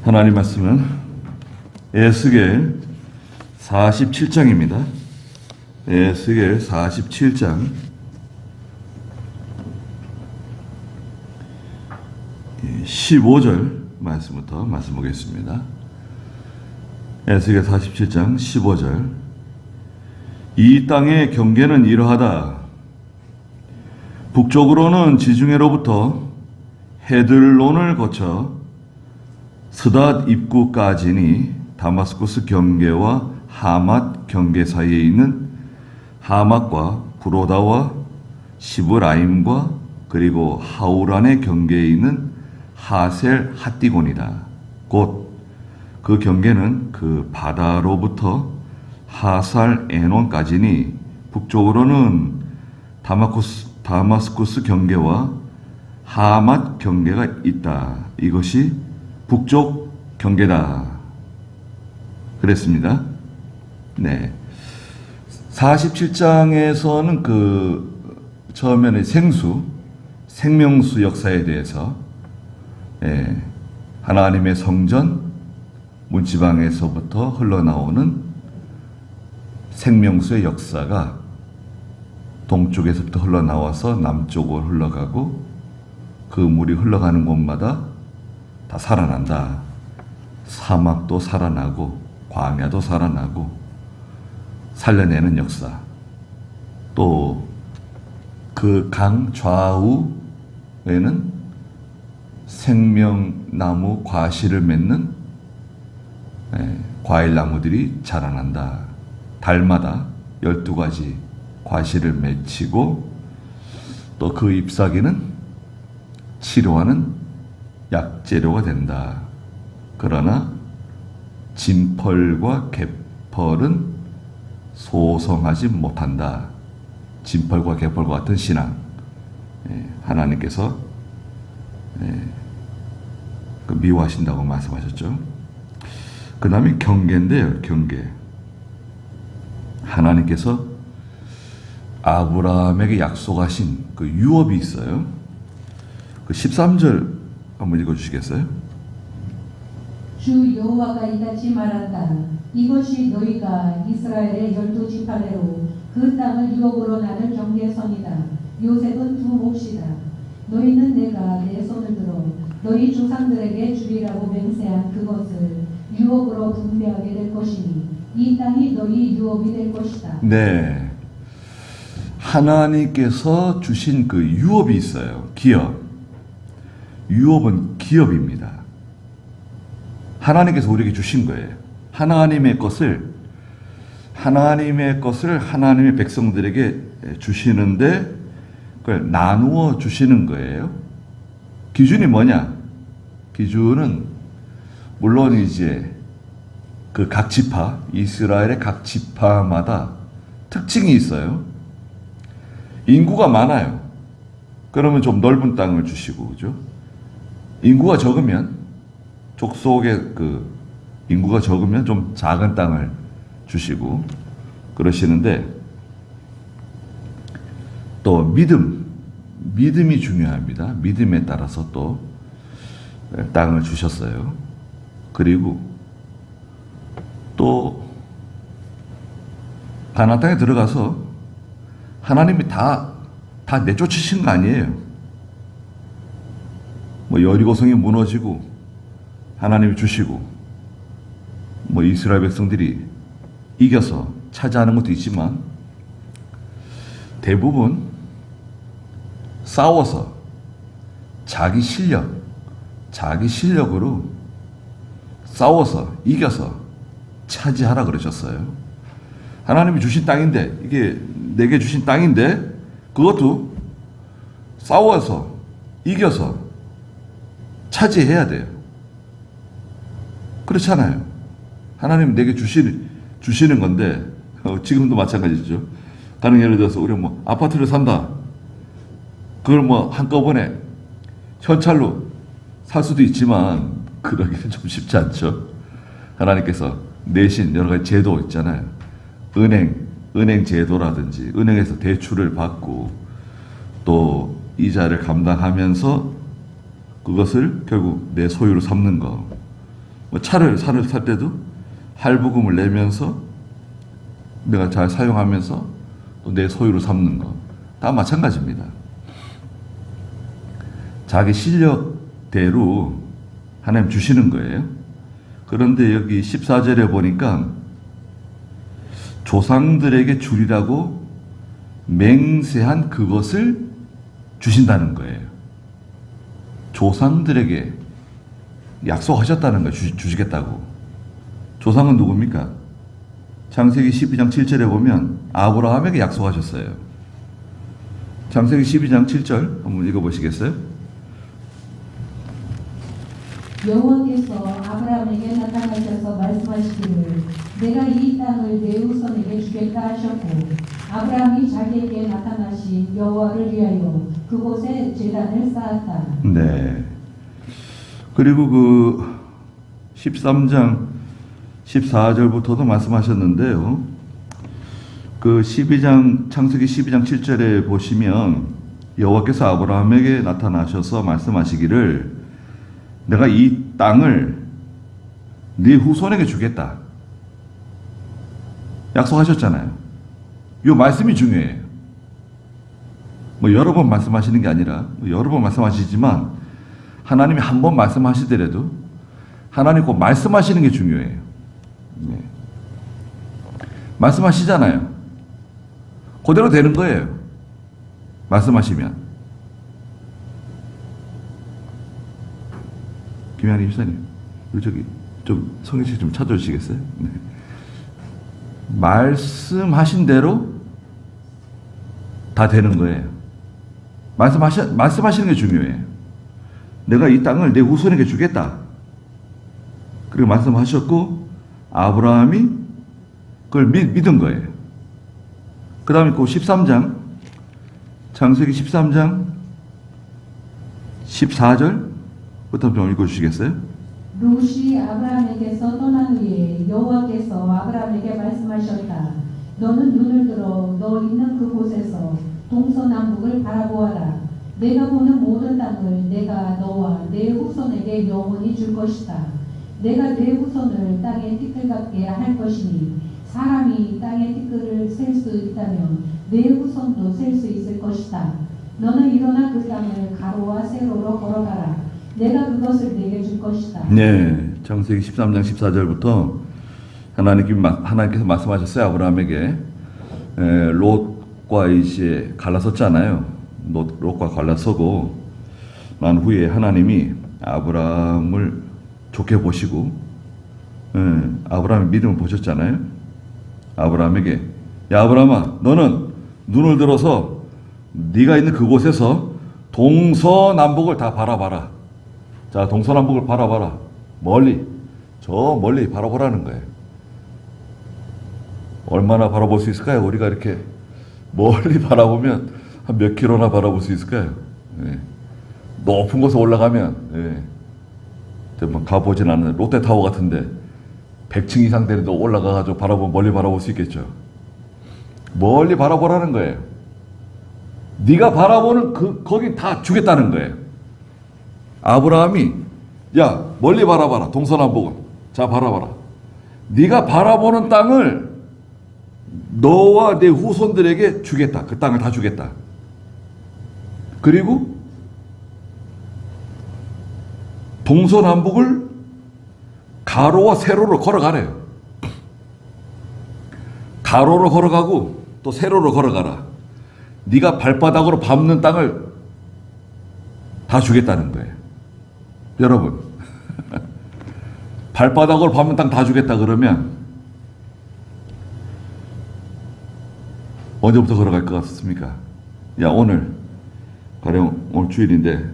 하나님 말씀은 에스겔 47장입니다. 에스겔 47장 15절 말씀부터 말씀 보겠습니다. 에스겔 47장 15절. 이 땅의 경계는 이러하다. 북쪽으로는 지중해로부터 헤들론을 거쳐 스닷 입구까지니 다마스쿠스 경계와 하맛 경계 사이에 있는 하맛과 브로다와 시브라임과 그리고 하우란의 경계에 있는 하셀 핫디곤이다. 곧 그 경계는 그 바다로부터 하살 에논까지니 북쪽으로는 다마스쿠스 경계와 하맛 경계가 있다. 이것이 북쪽 경계다. 그랬습니다. 네. 47장에서는 처음에는 생명수 역사에 대해서 하나님의 성전 문지방에서부터 흘러나오는 생명수의 역사가 동쪽에서부터 흘러나와서 남쪽으로 흘러가고 그 물이 흘러가는 곳마다 다 살아난다. 사막도 살아나고 광야도 살아나고 살려내는 역사. 또 그 강 좌우에는 생명나무 과실을 맺는 과일나무들이 자라난다. 달마다 12가지 과실을 맺히고 또 그 잎사귀는 치료하는 약재료가 된다. 그러나 진펄과 개펄은 소성하지 못한다. 진펄과 개펄과 같은 신앙. 하나님께서 미워하신다고 말씀하셨죠. 그 다음에 경계인데요. 경계. 하나님께서 아브라함에게 약속하신 그 유업이 있어요. 그 13절 한번 읽어주시겠어요? 주 여호와가 이같이 말한다. 이것이 너희가 이스라엘의 12지파대로 그 땅을 유업으로 나눌 경계선이다. 요셉은 두 몫이다. 너희는 내가 내 손을 들어 너희 조상들에게 주리라고 맹세한 그것을 유업으로 분배하게 될 것이니 이 땅이 너희 유업이 될 것이다. 네. 하나님께서 주신 그 유업이 있어요. 기업. 유업은 기업입니다. 하나님께서 우리에게 주신 거예요. 하나님의 것을 하나님의 백성들에게 주시는데 그걸 나누어 주시는 거예요. 기준이 뭐냐? 기준은 물론 이제 그 각 지파, 이스라엘의 각 지파마다 특징이 있어요. 인구가 많아요. 그러면 좀 넓은 땅을 주시고, 그죠? 인구가 적으면, 족속의 인구가 적으면 좀 작은 땅을 주시고, 그러시는데, 또 믿음이 중요합니다. 믿음에 따라서 또 땅을 주셨어요. 그리고 또 가나안 땅에 들어가서 하나님이 다 내쫓으신 거 아니에요. 여리고성이 무너지고 하나님이 주시고 이스라엘 백성들이 이겨서 차지하는 것도 있지만 대부분 싸워서 자기 실력으로 싸워서 이겨서 차지하라 그러셨어요. 하나님이 주신 땅인데, 이게 내게 주신 땅인데 그것도 싸워서 이겨서 차지해야 돼요. 그렇잖아요. 하나님 내게 주시는 건데 지금도 마찬가지죠. 가령 예를 들어서 우리 아파트를 산다. 그걸 한꺼번에 현찰로 살 수도 있지만 그러기는 좀 쉽지 않죠. 하나님께서 내신 여러 가지 제도 있잖아요. 은행 제도라든지 은행에서 대출을 받고 또 이자를 감당하면서 그것을 결국 내 소유로 삼는 거. 뭐 산을 살 때도 할부금을 내면서 내가 잘 사용하면서 또 내 소유로 삼는 거 다 마찬가지입니다. 자기 실력대로 하나님 주시는 거예요. 그런데 여기 14절에 보니까 조상들에게 주리라고 맹세한 그것을 주신다는 거예요. 조상들에게 약속하셨다는 거예요. 주시겠다고. 조상은 누굽니까? 창세기 12장 7절에 보면 아브라함에게 약속하셨어요. 창세기 12장 7절 한번 읽어보시겠어요? 여호와께서 아브라함에게 나타나셔서 말씀하시기를 내가 이 땅을 내 후손에게 주겠다 하셨고 아브라함이 자기에게 나타나신 여호와를 위하여 그곳에 제단을 쌓았다. 네. 그리고 그 13장 14절부터도 말씀하셨는데요. 그 창세기 12장 7절에 보시면 여호와께서 아브라함에게 나타나셔서 말씀하시기를 내가 이 땅을 네 후손에게 주겠다. 약속하셨잖아요. 이 말씀이 중요해요. 뭐 여러 번 말씀하시는 게 아니라 여러 번 말씀하시지만 하나님이 한 번 말씀하시더라도 하나님 꼭 말씀하시는 게 중요해요. 네. 말씀하시잖아요. 그대로 되는 거예요. 말씀하시면. 김양희 집사님, 저기 좀 성경책 좀 찾아주시겠어요? 네. 말씀하신 대로 다 되는 거예요. 말씀하시는 게 중요해요. 내가 이 땅을 내 후손에게 주겠다. 그리고 말씀하셨고 아브라함이 그걸 믿은 거예요. 그 다음에 그 13장 창세기 13장 14절부터 좀 읽어주시겠어요? 롯이 아브라함에게서 떠난 후에 여호와께서 아브라함에게 말씀하셨다. 너는 눈을 들어 너 있는 그곳에서 동서남북을 바라보아라. 내가 보는 모든 땅을 내가 너와 내 후손에게 영원히 줄 것이다. 내가 내 후손을 땅의 티끌 같게 할 것이니 사람이 땅의 티끌을 셀 수 있다면 내 후손도 셀 수 있을 것이다. 너는 일어나 그 땅을 가로와 세로로 걸어가라. 내가 그것을 내게 줄 것이다. 네, 창세기 13장 14절부터 하나님께서 말씀하셨어요. 아브라함에게 롯과 이제 갈라섰잖아요. 롯과 갈라서고 난 후에 하나님이 아브라함을 좋게 보시고 아브라함의 믿음을 보셨잖아요. 아브라함에게 야 아브라함아 너는 눈을 들어서 네가 있는 그곳에서 동서남북을 다 바라봐라. 자 동서남북을 바라봐라. 멀리 저 멀리 바라보라는 거예요. 얼마나 바라볼 수 있을까요? 우리가 이렇게 멀리 바라보면 한 몇 킬로나 바라볼 수 있을까요? 예. 높은 곳에 올라가면 가보진 않는 롯데타워 같은데 100층 이상 되는데 올라가가지고 멀리 바라볼 수 있겠죠. 멀리 바라보라는 거예요. 네가 바라보는 거기 다 주겠다는 거예요. 아브라함이 야 멀리 바라봐라. 동서남북은 자 바라봐라. 네가 바라보는 땅을 너와 내 후손들에게 주겠다. 그 땅을 다 주겠다. 그리고 동서남북을 가로와 세로로 걸어가래요. 가로로 걸어가고 또 세로로 걸어가라. 네가 발바닥으로 밟는 땅을 다 주겠다는 거예요. 여러분 발바닥으로 밟는 땅 다 주겠다 그러면 언제부터 걸어갈 것 같습니까? 야 오늘 가령 오늘 주일인데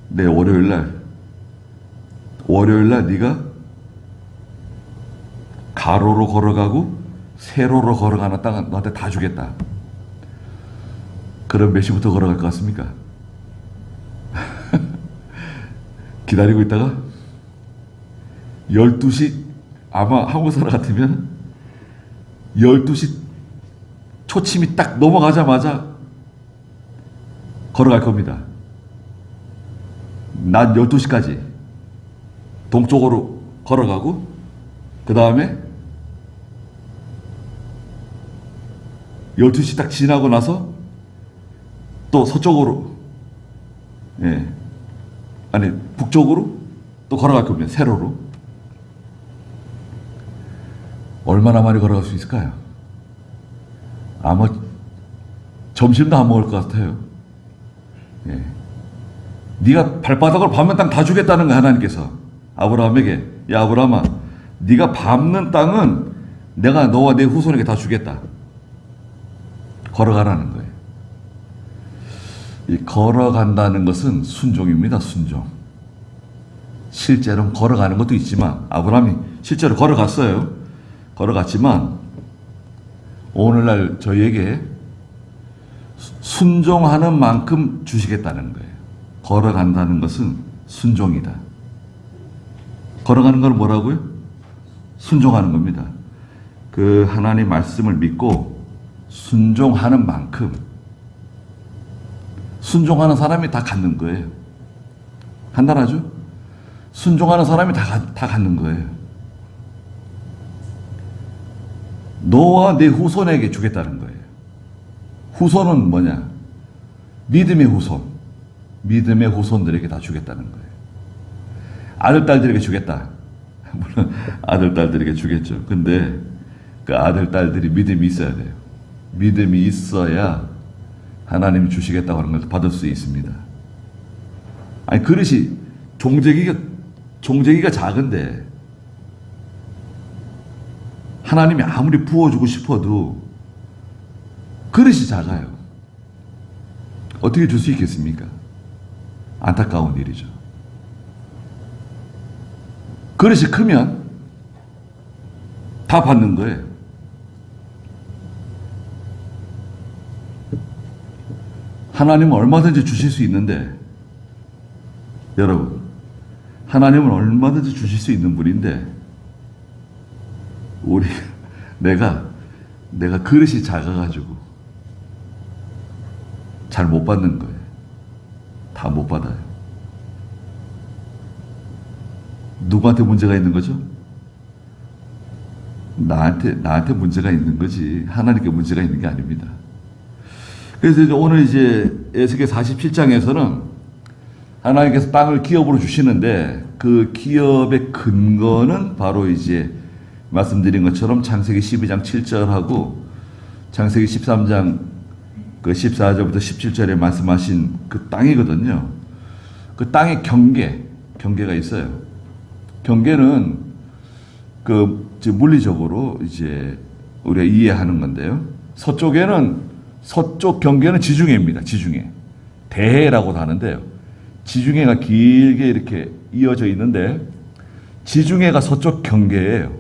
내일 월요일날 네가 가로로 걸어가고 세로로 걸어가는 땅은 너한테 다 주겠다. 그럼 몇 시부터 걸어갈 것 같습니까? 기다리고 있다가 12시 아마 한국 사람 같으면 12시 초침이 딱 넘어가자마자 걸어갈 겁니다. 낮 12시까지 동쪽으로 걸어가고 그 다음에 12시 딱 지나고 나서 또 서쪽으로 아니 북쪽으로 또 걸어갈 겁니다. 세로로. 얼마나 많이 걸어갈 수 있을까요? 아마 점심도 안 먹을 것 같아요. 네가 발바닥으로 밟는 땅 다 주겠다는 거야. 하나님께서 아브라함에게, 야 아브라함아, 네가 밟는 땅은 내가 너와 내 후손에게 다 주겠다. 걸어가라는 거예요. 이 걸어간다는 것은 순종입니다. 순종. 실제로 걸어가는 것도 있지만 아브라함이 실제로 걸어갔어요. 걸어갔지만 오늘날 저희에게 순종하는 만큼 주시겠다는 거예요. 걸어간다는 것은 순종이다. 걸어가는 건 뭐라고요? 순종하는 겁니다. 그 하나님 말씀을 믿고 순종하는 만큼 순종하는 사람이 다 갖는 거예요. 간단하죠? 순종하는 사람이 다 갖는 거예요. 너와 내 후손에게 주겠다는 거예요. 후손은 뭐냐? 믿음의 후손. 믿음의 후손들에게 다 주겠다는 거예요. 아들, 딸들에게 주겠다. 물론 아들, 딸들에게 주겠죠. 근데 그 아들, 딸들이 믿음이 있어야 돼요. 믿음이 있어야 하나님이 주시겠다고 하는 걸 받을 수 있습니다. 아니, 그릇이 종재기가 작은데 하나님이 아무리 부어주고 싶어도 그릇이 작아요. 어떻게 줄 수 있겠습니까? 안타까운 일이죠. 그릇이 크면 다 받는 거예요. 하나님은 얼마든지 주실 수 있는데, 여러분, 하나님은 얼마든지 주실 수 있는 분인데, 내가 그릇이 작아가지고 잘 못 받는 거예요. 다 못 받아요. 누구한테 문제가 있는 거죠? 나한테 문제가 있는 거지, 하나님께 문제가 있는 게 아닙니다. 그래서 오늘 에스겔 47장에서는 하나님께서 땅을 기업으로 주시는데 그 기업의 근거는 바로 말씀드린 것처럼 창세기 12장 7절하고 창세기 13장 그 14절부터 17절에 말씀하신 그 땅이거든요. 그 땅의 경계가 있어요. 경계는 물리적으로 우리가 이해하는 건데요. 서쪽 경계는 지중해입니다. 지중해. 대해라고도 하는데요. 지중해가 길게 이렇게 이어져 있는데 지중해가 서쪽 경계예요.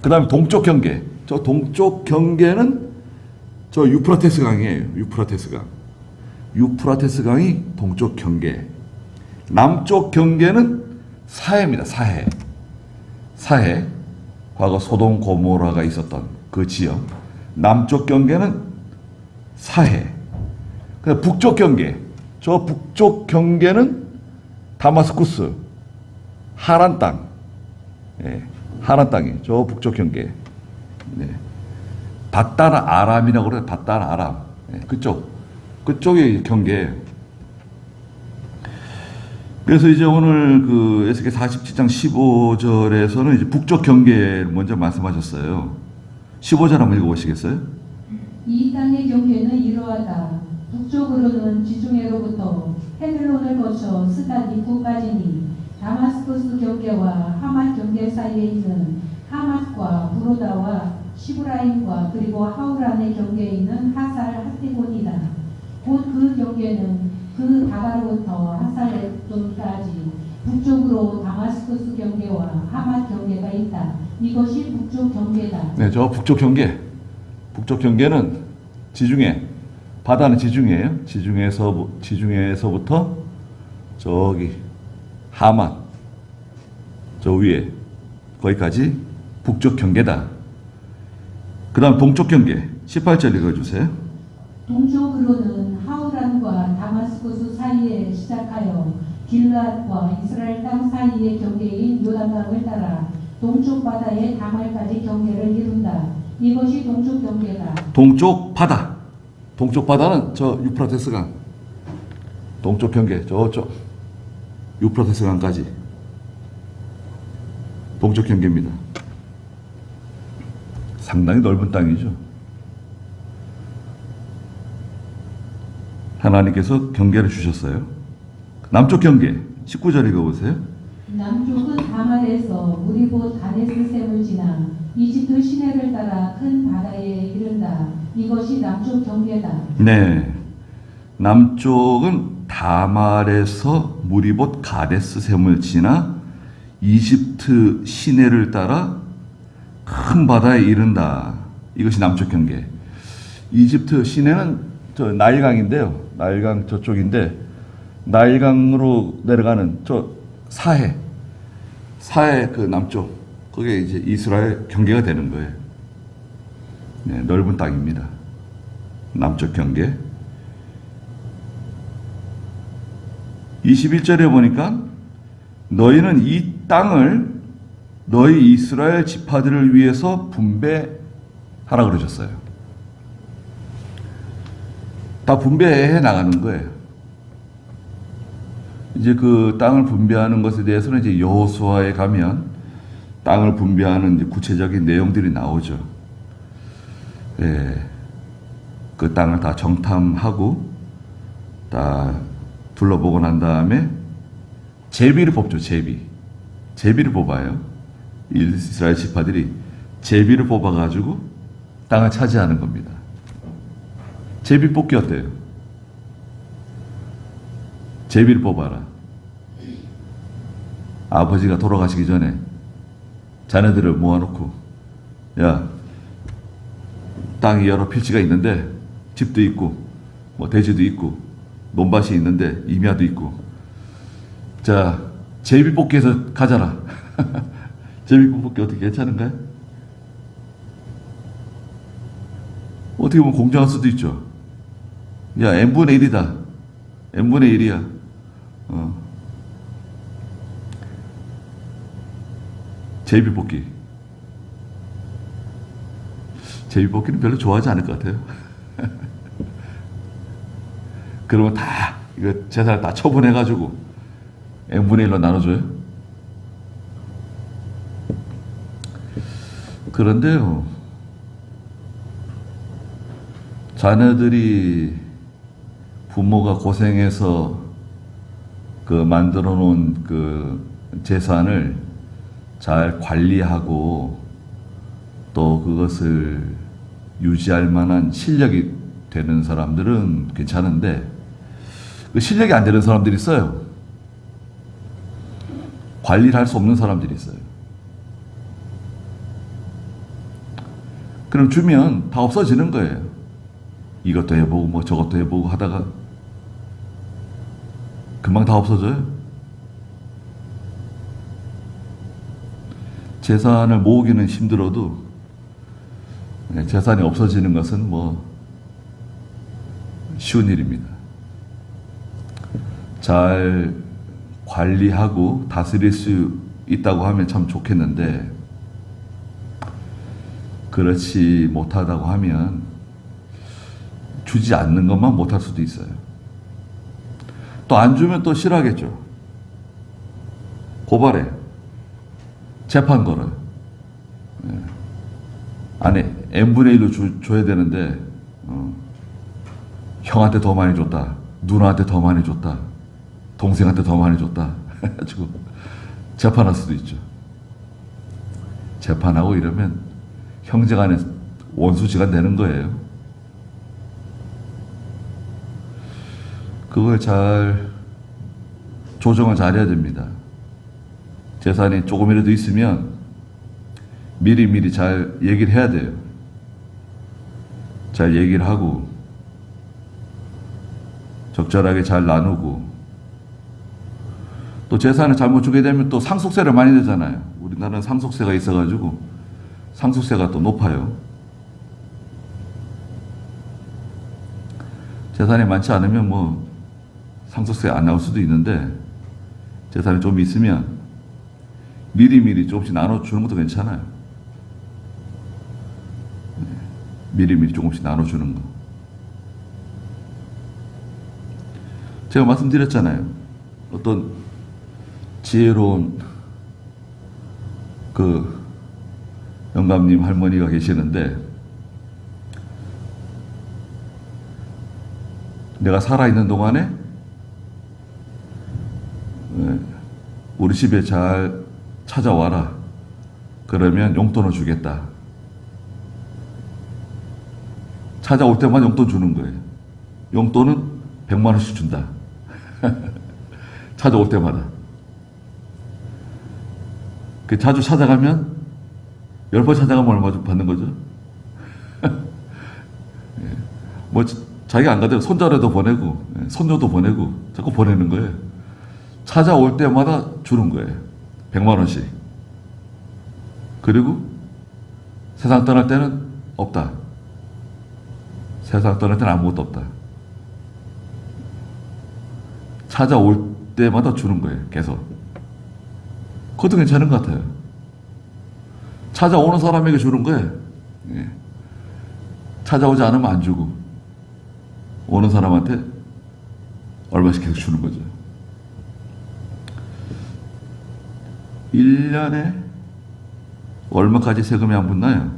그 다음에 동쪽 경계. 저 동쪽 경계는 저 유프라테스 강이에요. 유프라테스 강. 유프라테스 강이 동쪽 경계. 남쪽 경계는 사해입니다. 사해. 과거 소돔 고모라가 있었던 그 지역. 남쪽 경계는 사해. 북쪽 경계. 저 북쪽 경계는 다마스쿠스. 하란 땅. 하란 땅이 저 북쪽 경계. 바단 아람이라고 그래요. 바단 아람. 그쪽이 경계예요. 그래서 오늘 그 에스겔 47장 15절에서는 북쪽 경계를 먼저 말씀하셨어요. 15절 한번 읽어보시겠어요? 이 땅의 경계는 이러하다. 북쪽으로는 지중해로부터 헤들론을 거쳐 스다디프까지니 다마스쿠스 경계와 하맛 경계 사이에 있는 하맛과 브로다와 시브라임과 그리고 하우란의 경계에 있는 하살 하테본이다. 곧 그 경계는 그 다가로부터 하살레돈까지 북쪽으로 다마스쿠스 경계와 하맛 경계가 있다. 이것이 북쪽 경계다. 네, 저 북쪽 경계. 북쪽 경계는 지중해. 바다는 지중해예요. 지중해에서부터 저기 하맛 저 위에 거기까지 북쪽 경계다. 그 다음 동쪽 경계 18절 읽어주세요. 동쪽으로는 하우란과 다마스쿠스 사이에 시작하여 길앗과 이스라엘 땅 사이의 경계인 요단강을 따라 동쪽 바다의 다말까지 경계를 이룬다. 이것이 동쪽 경계다. 동쪽 바다. 동쪽 바다는 저 유프라테스강. 동쪽 경계 저쪽 유프라테스강까지 동쪽 경계입니다. 상당히 넓은 땅이죠. 하나님께서 경계를 주셨어요. 남쪽 경계 19절 읽어보세요. 남쪽은 다말에서 물이 곧 가데스 샘을 지나 이집트 시내를 따라 큰 바다에 이른다. 이것이 남쪽 경계다. 네, 남쪽은 다말에서 물이 곧 가데스 샘을 지나 이집트 시내를 따라 큰 바다에 이른다. 이것이 남쪽 경계. 이집트 시내는 저 나일강인데요. 나일강 저쪽인데 나일강으로 내려가는 저 사해 그 남쪽 그게 이제 이스라엘 경계가 되는 거예요. 네, 넓은 땅입니다. 남쪽 경계. 21절에 보니까 너희는 이 땅을 너희 이스라엘 지파들을 위해서 분배하라 그러셨어요. 다 분배해 나가는 거예요. 이제 그 땅을 분배하는 것에 대해서는 이제 여호수아에 가면 땅을 분배하는 이제 구체적인 내용들이 나오죠. 예, 그 땅을 다 정탐하고 다 둘러보고 난 다음에 제비를 뽑죠. 제비를 뽑아요. 이스라엘 지파들이 제비를 뽑아가지고 땅을 차지하는 겁니다. 제비 뽑기 어때요? 제비를 뽑아라. 아버지가 돌아가시기 전에 자녀들을 모아놓고 야, 땅이 여러 필지가 있는데 집도 있고 뭐 대지도 있고 논밭이 있는데 임야도 있고 자, 제비 뽑기에서 가자라. 제비 뽑기 어떻게 괜찮은가요? 어떻게 보면 공정할 수도 있죠. 야, n분의 1이다. n분의 1이야. 제비 뽑기. 제비 뽑기는 별로 좋아하지 않을 것 같아요. 그러면 다 이거 재산을 다 처분해가지고 n분의 1로 나눠줘요. 그런데요, 자녀들이 부모가 고생해서 그 만들어 놓은 그 재산을 잘 관리하고 또 그것을 유지할 만한 실력이 되는 사람들은 괜찮은데 그 실력이 안 되는 사람들이 있어요. 관리를 할 수 없는 사람들이 있어요. 그럼 주면 다 없어지는 거예요. 이것도 해보고 뭐 저것도 해보고 하다가 금방 다 없어져요. 재산을 모으기는 힘들어도 재산이 없어지는 것은 뭐 쉬운 일입니다. 잘 관리하고 다스릴 수 있다고 하면 참 좋겠는데 그렇지 못하다고 하면 주지 않는 것만 못할 수도 있어요. 또 안 주면 또 싫어하겠죠. 고발해. 재판 걸어요. 아니 n분의 1로 줘야 되는데 형한테 더 많이 줬다. 누나한테 더 많이 줬다. 동생한테 더 많이 줬다. 해가지고 재판할 수도 있죠. 재판하고 이러면 형제간에 원수지가 되는 거예요. 그걸 잘 조정을 잘해야 됩니다. 재산이 조금이라도 있으면 미리 잘 얘기를 해야 돼요. 잘 얘기를 하고 적절하게 잘 나누고 또 재산을 잘못 주게 되면 또 상속세를 많이 내잖아요. 우리나라는 상속세가 있어가지고 상속세가 또 높아요. 재산이 많지 않으면 뭐 상속세 안 나올 수도 있는데 재산이 좀 있으면 미리미리 조금씩 나눠주는 것도 괜찮아요. 미리미리 조금씩 나눠주는 거. 제가 말씀드렸잖아요. 어떤 지혜로운 그 영감님 할머니가 계시는데, 내가 살아있는 동안에 우리 집에 잘 찾아와라. 그러면 용돈을 주겠다. 찾아올 때만 용돈 주는 거예요. 용돈은 100만 원씩 준다. 찾아올 때마다. 그 자주 찾아가면 10번 찾아가면 얼마 받는 거죠? 뭐 자기가 안 가도 손자라도 보내고 손녀도 보내고 자꾸 보내는 거예요. 찾아올 때마다 주는 거예요. 100만 원씩. 그리고 세상 떠날 때는 없다. 세상 떠날 때는 아무것도 없다. 찾아올 때마다 주는 거예요. 계속. 그것도 괜찮은 것 같아요. 찾아오는 사람에게 주는 거예요. 찾아오지 않으면 안 주고, 오는 사람한테 얼마씩 계속 주는 거죠. 1년에 얼마까지 세금이 안 붙나요?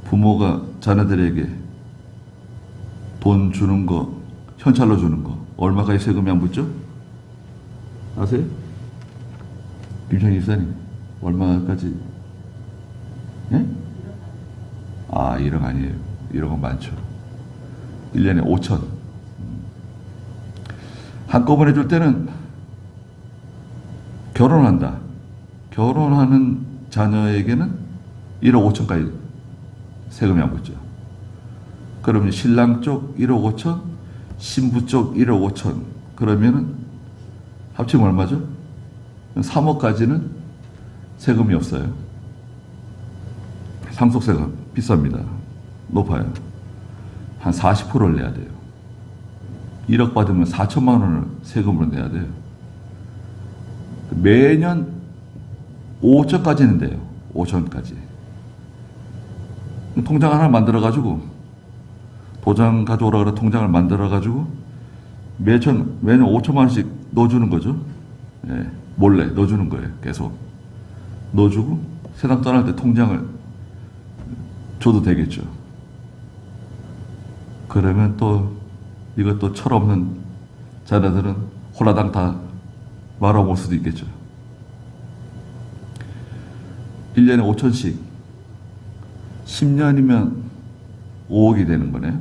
부모가 자녀들에게 돈 주는 거, 현찰로 주는 거, 얼마까지 세금이 안 붙죠? 아세요? 김창희 집사님, 얼마까지? 예? 1억 아니에요. 1억은 많죠. 1년에 5천. 한꺼번에 줄 때는 결혼한다. 결혼하는 자녀에게는 1억 5천까지 세금이 안 붙죠. 그러면 신랑 쪽 1억 5천, 신부 쪽 1억 5천. 그러면은 합치면 얼마죠? 3억까지는 세금이 없어요. 상속세가 비쌉니다. 높아요. 한 40%를 내야 돼요. 1억 받으면 4천만 원을 세금으로 내야 돼요. 매년 5천까지는 돼요. 5천까지. 통장 하나 만들어가지고, 도장 가져오라 그래 통장을 만들어가지고, 매년 5천만 원씩 넣어주는 거죠. 예, 몰래 넣어주는 거예요. 계속. 넣어주고, 세상 떠날 때 통장을 줘도 되겠죠. 그러면 또 이것도 철없는 자녀들은 홀라당 다 말아볼 수도 있겠죠. 1년에 5천씩 10년이면 5억이 되는 거네.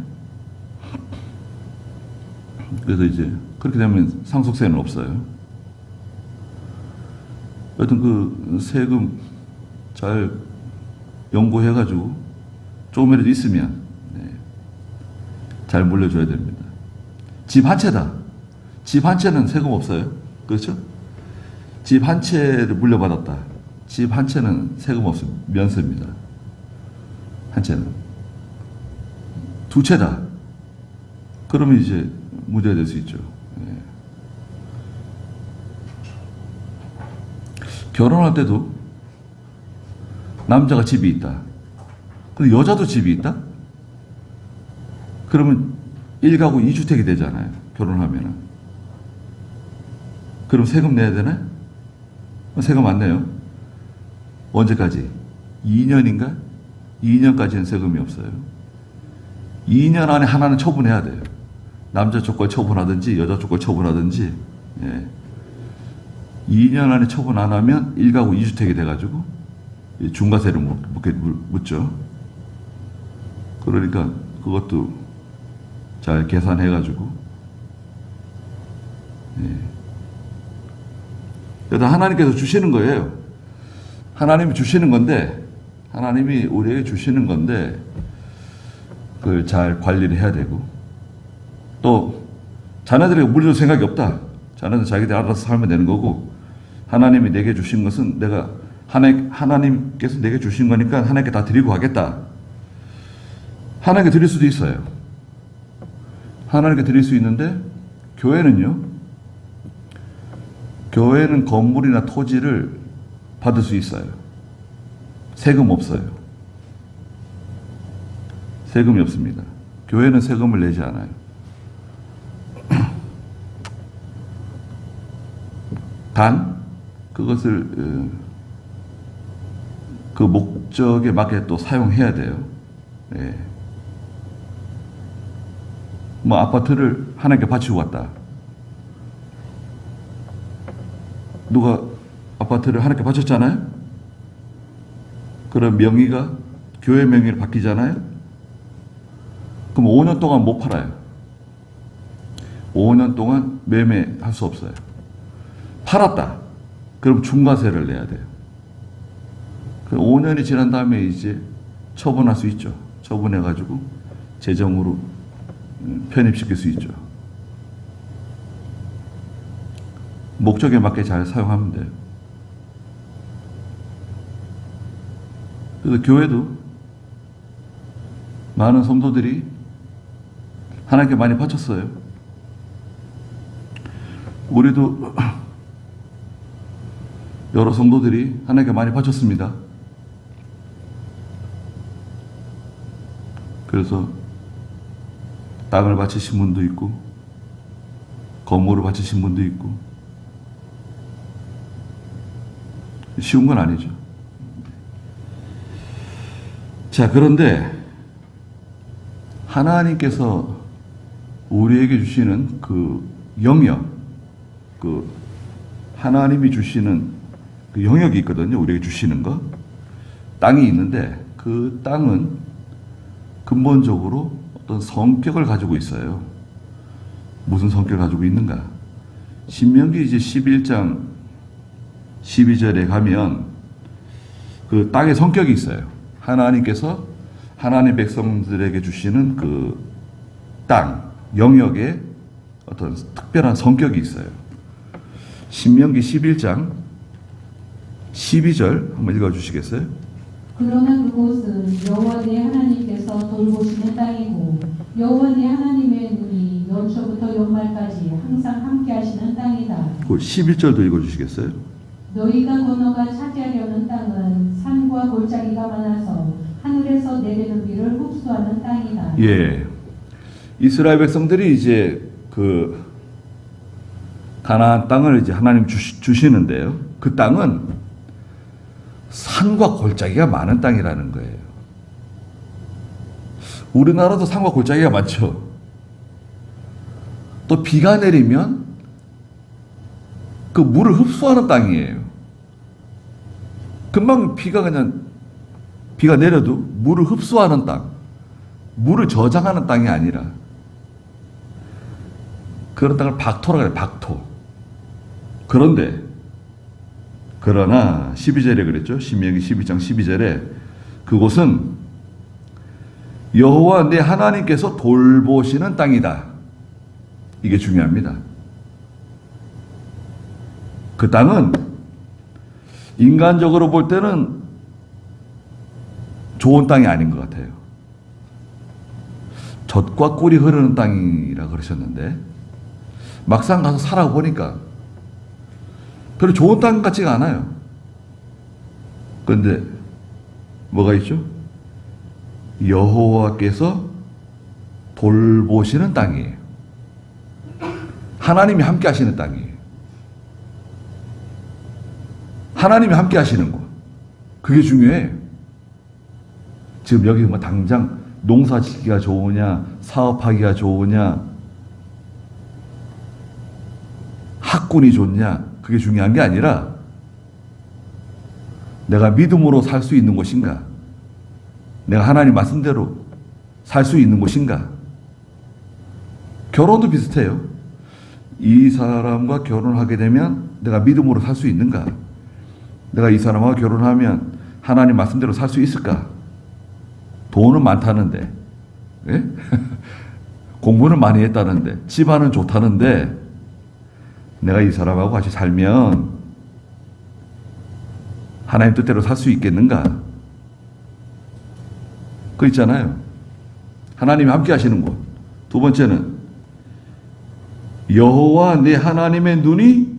그래서 이제 그렇게 되면 상속세는 없어요. 여튼 그 세금 잘 연구해가지고 조금이라도 있으면 잘 물려줘야 됩니다. 집 한 채다. 집 한 채는 세금 없어요. 그렇죠? 집 한 채를 물려받았다. 집 한 채는 세금 없습니다. 면세입니다. 한 채는. 두 채다. 그러면 이제 문제가 될 수 있죠. 결혼할 때도 남자가 집이 있다. 근데 여자도 집이 있다? 그러면 1가구 2주택이 되잖아요. 결혼하면은. 그럼 세금 내야 되나요? 세금 안 내요. 언제까지? 2년인가? 2년까지는 세금이 없어요. 2년 안에 하나는 처분해야 돼요. 남자 쪽 걸 처분하든지 여자 쪽 걸 처분하든지. 예. 2년 안에 처분 안 하면 1가구 2주택이 돼가지고 중과세를 묻죠. 그러니까 그것도 잘 계산해가지고. 예. 일단 하나님께서 주시는 거예요. 하나님이 주시는 건데, 하나님이 우리에게 주시는 건데, 그걸 잘 관리를 해야 되고, 또 자녀들에게 물려줄 생각이 없다. 자녀들 자기들 알아서 살면 되는 거고, 하나님이 내게 주신 것은 내가 하나님께서 내게 주신 거니까 하나님께 다 드리고 가겠다. 하나님께 드릴 수도 있어요. 하나님께 드릴 수 있는데, 교회는요, 교회는 건물이나 토지를 받을 수 있어요. 세금 없어요. 세금이 없습니다. 교회는 세금을 내지 않아요. 단 그것을 그 목적에 맞게 또 사용해야 돼요. 예. 뭐 아파트를 하나님께 바치고 갔다. 누가 아파트를 하나님께 바쳤잖아요? 그럼 명의가 교회 명의로 바뀌잖아요? 그럼 5년 동안 못 팔아요. 5년 동안 매매할 수 없어요. 팔았다. 그럼 중과세를 내야 돼요. 5년이 지난 다음에 이제 처분할 수 있죠. 처분해가지고 재정으로 편입시킬 수 있죠. 목적에 맞게 잘 사용하면 돼요. 그래서 교회도 많은 성도들이 하나님께 많이 바쳤어요. 우리도 여러 성도들이 하나님께 많이 바쳤습니다. 그래서 땅을 바치신 분도 있고 건물을 바치신 분도 있고 쉬운 건 아니죠. 자, 그런데 하나님께서 우리에게 주시는 그 영역, 그 하나님이 주시는 그 영역이 있거든요. 우리에게 주시는 거. 땅이 있는데 그 땅은 근본적으로 어떤 성격을 가지고 있어요. 무슨 성격을 가지고 있는가? 신명기 이제 11장 12절에 가면 그 땅의 성격이 있어요. 하나님께서 하나님 백성들에게 주시는 그 땅, 영역에 어떤 특별한 성격이 있어요. 신명기 11장 12절 한번 읽어주시겠어요? 그러나 그곳은 여호와 네 하나님께서 돌보시는 땅이고 여호와 네 하나님의 눈이 연초부터 연말까지 항상 함께 하시는 땅이다. 그 11절도 읽어주시겠어요? 너희가 건너가 차지하려는 땅은 산과 골짜기가 많아서 하늘에서 내리는 비를 흡수하는 땅이다. 예. 이스라엘 백성들이 이제 그 가나안 땅을 이제 하나님 주시는데요. 그 땅은 산과 골짜기가 많은 땅이라는 거예요. 우리나라도 산과 골짜기가 많죠. 또 비가 내리면 그 물을 흡수하는 땅이에요. 금방 비가 내려도 물을 흡수하는 땅, 물을 저장하는 땅이 아니라 그런 땅을 박토라고 해요. 박토. 그러나 12절에 그랬죠. 신명기 12장 12절에 그곳은 여호와 내 하나님께서 돌보시는 땅이다. 이게 중요합니다. 그 땅은 인간적으로 볼 때는 좋은 땅이 아닌 것 같아요. 젖과 꿀이 흐르는 땅이라 그러셨는데 막상 가서 살아보니까 별로 좋은 땅 같지가 않아요. 그런데 뭐가 있죠? 여호와께서 돌보시는 땅이에요. 하나님이 함께 하시는 땅이에요. 하나님이 함께 하시는 것. 그게 중요해요. 지금 여기 뭐 당장 농사 짓기가 좋으냐, 사업하기가 좋으냐, 학군이 좋냐, 그게 중요한 게 아니라 내가 믿음으로 살 수 있는 곳인가? 내가 하나님 말씀대로 살 수 있는 곳인가? 결혼도 비슷해요. 이 사람과 결혼하게 되면 내가 믿음으로 살 수 있는가? 내가 이 사람과 결혼하면 하나님 말씀대로 살 수 있을까? 돈은 많다는데, 예? 공부는 많이 했다는데, 집안은 좋다는데, 내가 이 사람하고 같이 살면 하나님 뜻대로 살 수 있겠는가? 그거 있잖아요. 하나님이 함께 하시는 곳. 두 번째는 여호와 내 하나님의 눈이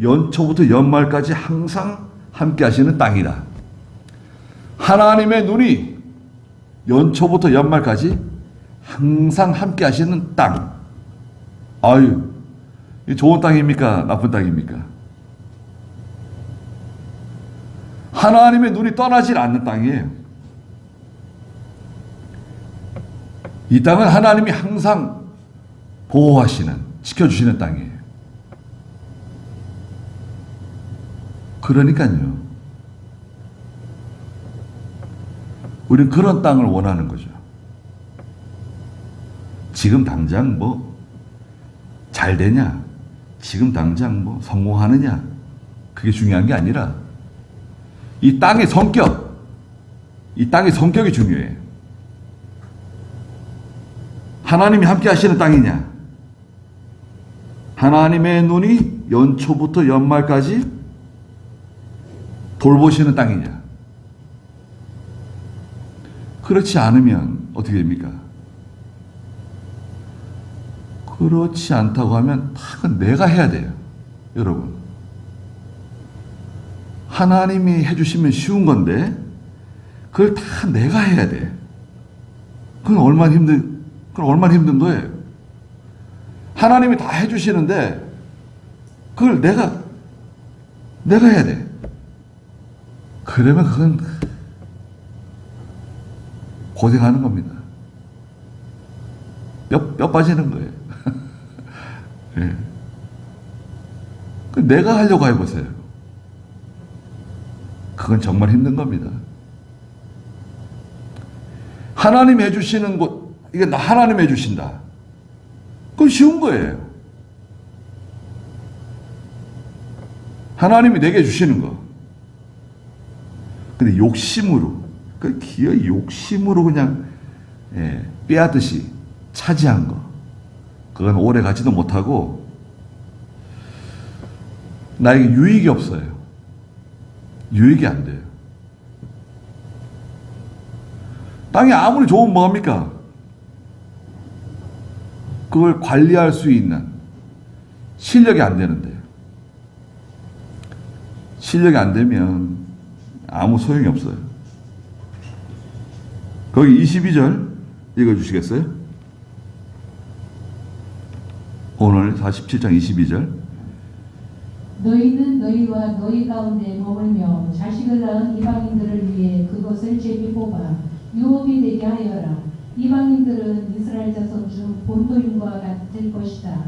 연초부터 연말까지 항상 함께 하시는 땅이다. 하나님의 눈이 연초부터 연말까지 항상 함께 하시는 땅. 아유, 이 좋은 땅입니까? 나쁜 땅입니까? 하나님의 눈이 떠나질 않는 땅이에요. 이 땅은 하나님이 항상 보호하시는, 지켜주시는 땅이에요. 그러니까요. 우리는 그런 땅을 원하는 거죠. 지금 당장 뭐 잘 되냐, 지금 당장 뭐 성공하느냐, 그게 중요한 게 아니라 이 땅의 성격, 이 땅의 성격이 중요해요. 하나님이 함께 하시는 땅이냐, 하나님의 눈이 연초부터 연말까지 돌보시는 땅이냐. 그렇지 않으면 어떻게 됩니까? 그렇지 않다고 하면 다 내가 해야 돼요. 여러분, 하나님이 해주시면 쉬운 건데 그걸 다 내가 해야 돼. 그건 얼마나 힘든 거예요. 하나님이 다 해주시는데 그걸 내가 해야 돼. 그러면 그건 고생하는 겁니다. 뼈 빠지는 거예요. 네. 내가 하려고 해보세요. 그건 정말 힘든 겁니다. 하나님이 해주시는 것, 이게 하나님이 해주신다. 그건 쉬운 거예요. 하나님이 내게 주시는 거. 근데 욕심으로, 그 기어이 욕심으로 그냥 빼앗듯이 차지한 거, 그건 오래 가지도 못하고 나에게 유익이 없어요. 유익이 안 돼요. 땅이 아무리 좋으면 뭐합니까? 그걸 관리할 수 있는 실력이 안 되는데, 실력이 안 되면 아무 소용이 없어요. 거기 22절 읽어주시겠어요? 오늘 47장 22절. 너희는 너희와 너희 가운데 머물며 자식을 낳은 이방인들을 위해 그것을 제비 뽑아 유업이 되게 하여라. 이방인들은 이스라엘 자손 중 본토인과 같을 것이다.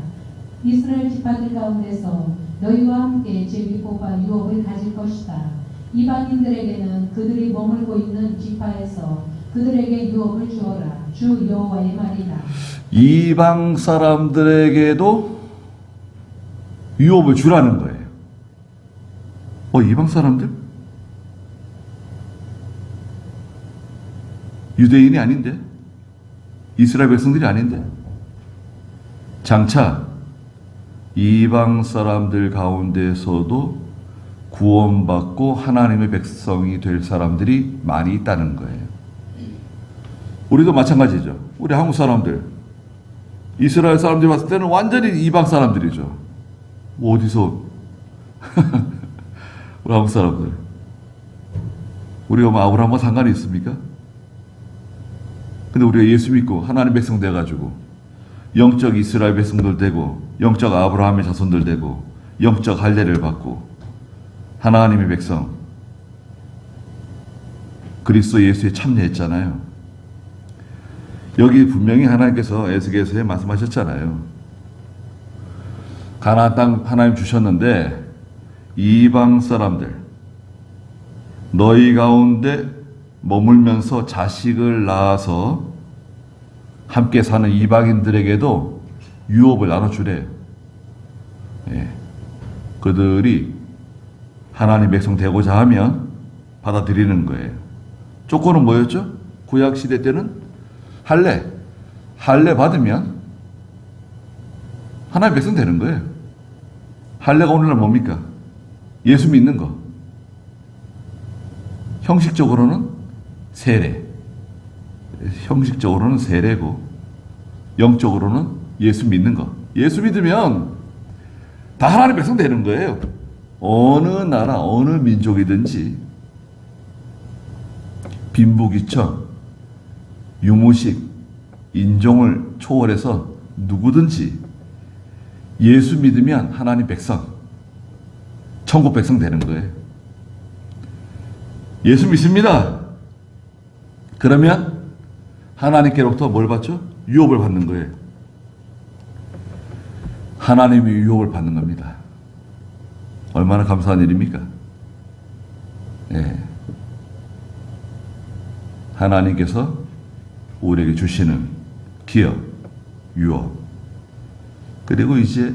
이스라엘 지파들 가운데서 너희와 함께 제비 뽑아 유업을 가질 것이다. 이방인들에게는 그들이 머물고 있는 지파에서 그들에게 유업을 주어라. 주 여호와의 말이다. 이방 사람들에게도 유업을 주라는 거예요. 이방 사람들? 유대인이 아닌데? 이스라엘 백성들이 아닌데? 장차 이방 사람들 가운데서도 구원받고 하나님의 백성이 될 사람들이 많이 있다는 거예요. 우리도 마찬가지죠. 우리 한국 사람들, 이스라엘 사람들이 봤을 때는 완전히 이방 사람들이죠. 뭐 어디서 우리 한국 사람들, 우리가 뭐 아브라함과 상관이 있습니까? 근데 우리가 예수 믿고 하나님 백성 돼가지고 영적 이스라엘 백성들 되고 영적 아브라함의 자손들 되고 영적 할례를 받고 하나님의 백성 그리스도 예수에 참여했잖아요. 여기 분명히 하나님께서 에스겔서에 말씀하셨잖아요. 가나안 땅 하나님 주셨는데 이방 사람들 너희 가운데 머물면서 자식을 낳아서 함께 사는 이방인들에게도 유업을 나눠주래. 그들이 하나님 백성 되고자 하면 받아들이는 거예요. 조건은 뭐였죠? 구약 시대 때는 할례 받으면 하나님 백성 되는 거예요. 할례가 오늘날 뭡니까? 예수 믿는 거. 형식적으로는 세례. 형식적으로는 세례고 영적으로는 예수 믿는 거. 예수 믿으면 다 하나님 백성 되는 거예요. 어느 나라, 어느 민족이든지 빈부귀청, 유무식, 인종을 초월해서 누구든지 예수 믿으면 하나님 백성, 천국 백성 되는 거예요. 예수 믿습니다. 그러면 하나님께로부터 뭘 받죠? 유업을 받는 거예요. 하나님이 유업을 받는 겁니다. 얼마나 감사한 일입니까? 예. 하나님께서 우리에게 주시는 기업, 유업. 그리고 이제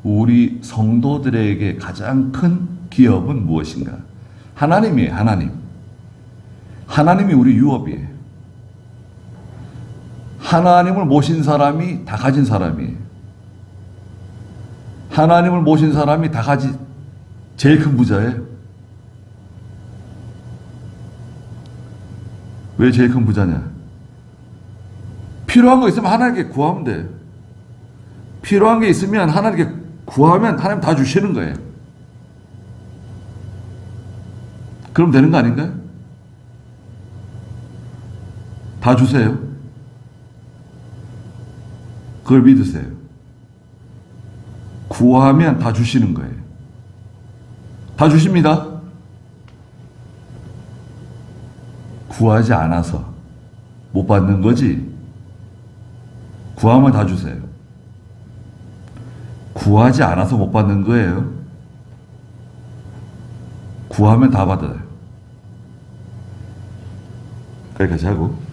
우리 성도들에게 가장 큰 기업은 무엇인가? 하나님이에요, 하나님. 하나님이 우리 유업이에요. 하나님을 모신 사람이 다 가진 사람이에요. 하나님을 모신 사람이 다 가진 제일 큰 부자예요. 왜 제일 큰 부자냐? 필요한 거 있으면 하나님께 구하면 돼. 필요한 게 있으면 하나님께 구하면 하나님 다 주시는 거예요. 그럼 되는 거 아닌가요? 다 주세요. 그걸 믿으세요. 구하면 다 주시는 거예요. 다 주십니다. 구하지 않아서 못 받는 거지. 구하면 다 주세요. 구하지 않아서 못 받는 거예요. 구하면 다 받아요. 거기까지 하고.